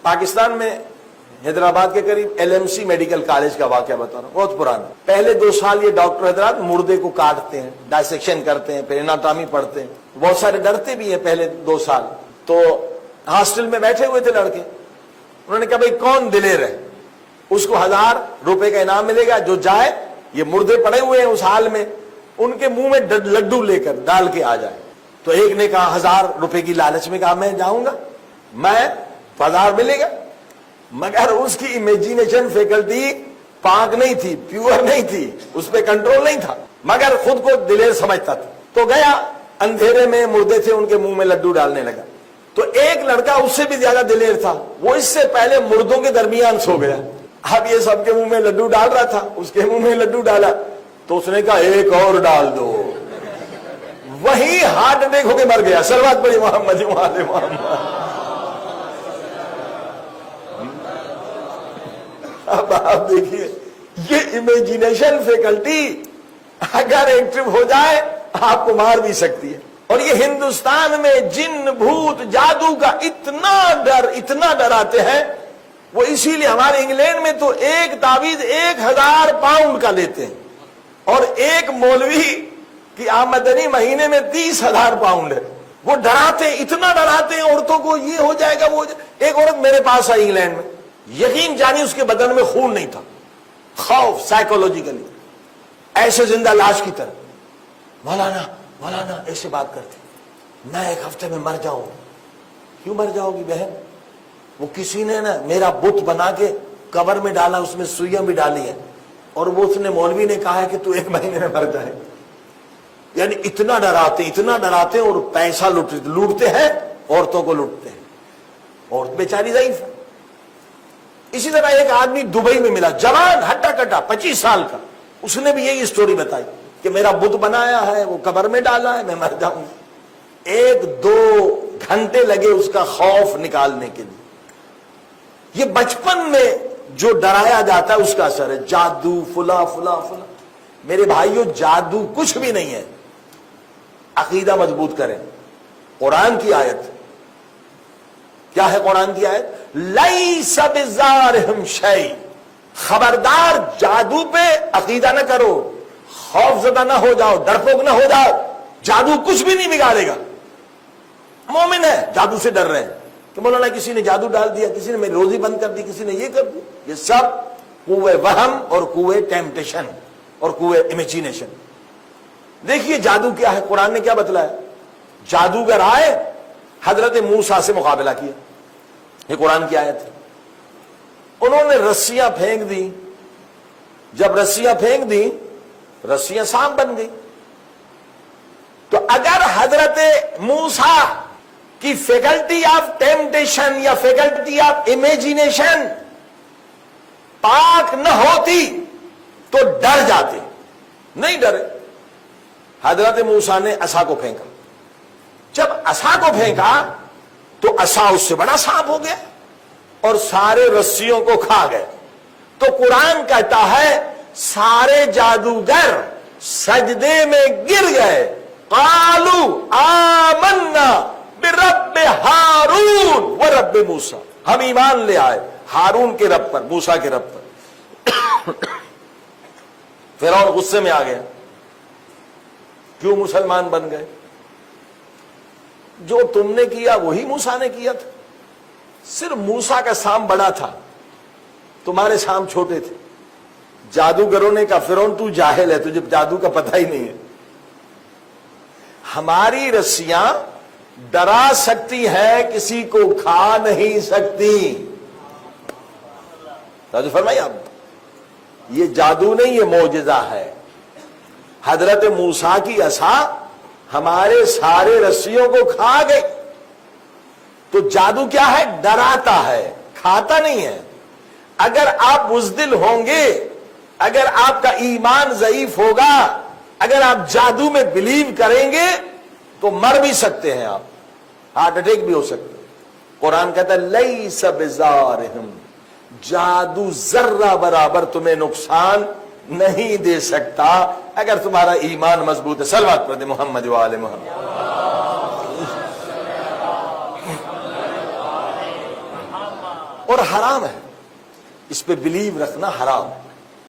پاکستان میں حیدرآباد کے قریب LMC میڈیکل کالج کا واقعہ بتا رہا ہوں، بہت پرانا۔ پہلے 2 سال یہ ڈاکٹر حضرات مردے کو کاٹتے ہیں، ڈائسیکشن کرتے ہیں، پھر اناٹامی پڑھتے ہیں، بہت سارے ڈرتے بھی ہیں پہلے 2 سال۔ تو ہاسٹل میں بیٹھے ہوئے تھے لڑکے، انہوں نے کہا بھائی کون دلیر ہے، اس کو 1000 روپے کا انعام ملے گا، جو جائے، یہ مردے پڑے ہوئے ہیں اس حال میں، ان کے منہ میں لڈو لے کر ڈال کے آ جائے۔ تو ایک نے کہا 1000 روپے کی لالچ میں کہا میں جاؤں گا، میں 1000 ملے گا، مگر اس کی امیجینیشن فیکلٹی پاک نہیں تھی، پیور نہیں تھی، اس پہ کنٹرول نہیں تھا، مگر خود کو دلیر سمجھتا تھا۔ تو گیا، اندھیرے میں مردے تھے، ان کے منہ میں لڈو ڈالنے لگا۔ تو ایک لڑکا اس سے بھی زیادہ دلیر تھا، وہ اس سے پہلے مردوں کے درمیان سو گیا۔ اب یہ سب کے منہ میں لڈو ڈال رہا تھا، اس کے منہ میں لڈو ڈالا تو اس نے کہا ایک اور ڈال دو، وہی ہارٹ اٹیک ہو کے مر گیا۔ صلوات پڑھی محمد وآل محمد۔ اب آپ دیکھیے، یہ امیجینیشن فیکلٹی اگر ایکٹیو ہو جائے آپ کو مار بھی سکتی ہے۔ اور یہ ہندوستان میں جن بھوت جادو کا اتنا ڈراتے ہیں، وہ اسی لیے ہمارے انگلینڈ میں تو ایک تعویذ 1000 پاؤنڈ کا لیتے ہیں، اور ایک مولوی کی آمدنی مہینے میں 30,000 پاؤنڈ ہے۔ وہ ڈراتے، اتنا ڈراتے ہیں عورتوں کو، یہ ہو جائے گا وہ ایک عورت میرے پاس آئی انگلینڈ میں، یقین جانی اس کے بدن میں خون نہیں تھا، خوف سائیکولوجیکلی، ایسے زندہ لاش کی طرح، مولانا ایسے بات کرتے، میں 1 ہفتے میں مر جاؤں۔ کیوں مر جاؤ گی بہن؟ وہ کسی نے نا میرا بت بنا کے قبر میں ڈالا، اس میں سوئیاں بھی ڈالی ہیں، اور وہ اس نے مولوی نے کہا ہے کہ تو 1 مہینے میں مر جائے۔ یعنی اتنا ڈراتے اور پیسہ لوٹتے ہیں، عورتوں کو لوٹتے ہیں، عورت بیچاری ضعیف ہے۔ اسی طرح ایک آدمی دبئی میں ملا، جوان ہٹا کٹا 25 سال کا، اس نے بھی یہی سٹوری بتائی کہ میرا بت بنایا ہے، وہ قبر میں ڈالا ہے، میں مر جاؤں۔ 1-2 گھنٹے لگے اس کا خوف نکالنے کے لیے۔ یہ بچپن میں جو ڈرایا جاتا ہے اس کا اثر ہے، جادو فلا فلا فلا۔ میرے بھائیوں، جادو کچھ بھی نہیں ہے، عقیدہ مضبوط کریں۔ قرآن کی آیت کیا ہے؟ قرآن کی آیت لیس بزارہم شیء، خبردار جادو پہ عقیدہ نہ کرو، خوف زدہ نہ ہو جاؤ، ڈرپوک نہ ہو جاؤ، جادو کچھ بھی نہیں بگاڑے گا۔ مومن ہے، جادو سے ڈر رہے ہیں کہ مولانا کسی نے جادو ڈال دیا، کسی نے میری روزی بند کر دی، کسی نے یہ کر دی۔ یہ سب قوے وہم اور قوے ٹیمپٹیشن اور قوے امیجینیشن۔ دیکھیے جادو کیا ہے، قرآن نے کیا بتلایا۔ جادوگر آئے، حضرت موسیٰ سے مقابلہ کیا، یہ قرآن کی آیت ہے۔ انہوں نے رسیاں پھینک دی، جب رسیاں پھینک دی، رسیاں سانپ بن گئی۔ تو اگر حضرت موسیٰ کی فیکلٹی آف ٹیمپٹیشن یا فیکلٹی آف امیجینیشن پاک نہ ہوتی تو ڈر جاتے، نہیں ڈرے۔ حضرت موسیٰ نے عصا کو پھینکا، جب عصا کو پھینکا تو عصا اس سے بڑا سانپ ہو گیا اور سارے رسیوں کو کھا گئے۔ تو قرآن کہتا ہے سارے جادوگر سجدے میں گر گئے، قالوا آمنا برب ہارون ورب موسیٰ، ہم ایمان لے آئے ہارون کے رب پر، موسیٰ کے رب پر۔ فرعون غصے میں آ گیا، کیوں مسلمان بن گئے؟ جو تم نے کیا وہی موسیٰ نے کیا تھا، صرف موسیٰ کا سام بڑا تھا، تمہارے سام چھوٹے تھے۔ جادوگروں نے کہا فرعون تو جاہل ہے، تجھے جادو کا پتہ ہی نہیں ہے۔ ہماری رسیاں ڈرا سکتی ہے، کسی کو کھا نہیں سکتی۔ توجہ فرمائیے آپ، یہ جادو نہیں، یہ معجزہ ہے۔ حضرت موسیٰ کی عصا ہمارے سارے رسیوں کو کھا گئی۔ تو جادو کیا ہے؟ ڈراتا ہے، کھاتا نہیں ہے۔ اگر آپ بزدل ہوں گے، اگر آپ کا ایمان ضعیف ہوگا، اگر آپ جادو میں بلیو کریں گے تو مر بھی سکتے ہیں، آپ ہارٹ اٹیک بھی ہو سکتے ہیں۔ قرآن کہتا ہے لیس بزارہم، جادو ذرہ برابر تمہیں نقصان نہیں دے سکتا اگر تمہارا ایمان مضبوط ہے۔ صلوات پڑھتے محمد وآل محمد۔ اور حرام ہے، اس پہ بلیو رکھنا حرام ہے۔